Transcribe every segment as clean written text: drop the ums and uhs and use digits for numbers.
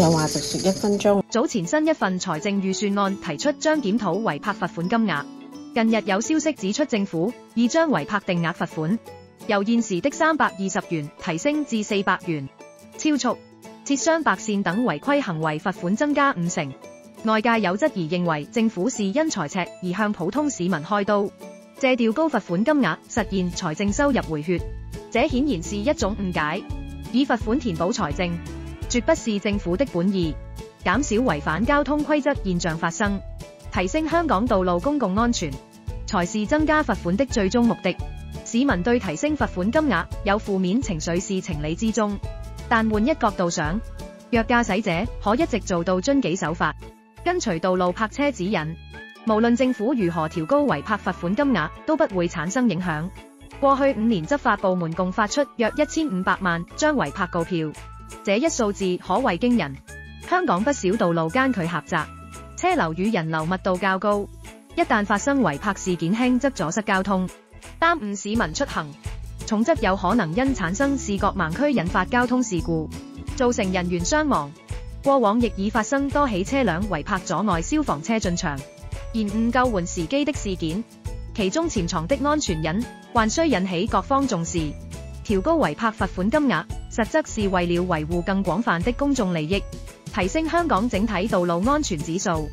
上話直說1分鐘。早前新一份財政預算案提出將檢討違泊罰款金額。近日有消息指出，政府已將違泊定額罰款由現時的320元提升至400元，超速、切雙白線等違規行為罰款增加50%。外界有質疑認為政府是因財赤而向普通市民開刀，借調高罰款金額實現財政收入回血，這顯然是一種誤解，以罰款填補財政，絕不是政府的本意，減少違反交通規則現象發生，提升香港道路公共安全，才是增加罰款的最終目的。市民對提升罰款金額有負面情緒是情理之中，但換一角度想，若駕駛者可一直做到遵紀守法，跟隨道路泊車指引，無論政府如何調高違泊罰款金額，都不會產生影響。過去5年執法部門共發出約1500萬張違泊告票，這一數字可謂驚人。香港不少道路間距狹窄，車流與人流密度較高，一旦發生違泊事件，輕則阻塞交通，耽誤市民出行，重則有可能因產生視覺盲區引發交通事故，造成人員傷亡。過往亦已發生多起車輛違泊阻礙消防車進場，延誤救援時機的事件，其中潛藏的安全隱患需引起各方重視。調高違泊罰款金額，實則是為了維護更廣泛的公眾利益，提升香港整體道路安全指數。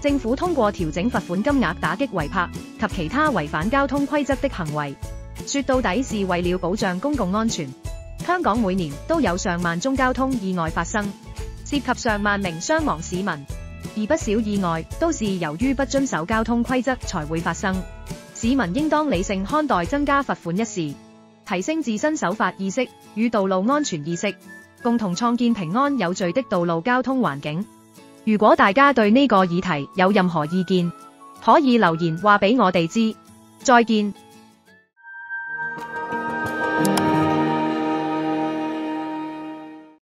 政府通過調整罰款金額打擊違泊及其他違反交通規則的行為，說到底是為了保障公共安全。香港每年都有上萬宗交通意外發生，涉及上萬名傷亡市民，而不少意外都是由於不遵守交通規則才會發生。市民應當理性看待增加罰款一事，提升自身守法意識與道路安全意識，共同創建平安有序的道路交通環境。如果大家對呢個議題有任何意見，可以留言話俾我哋知。再見。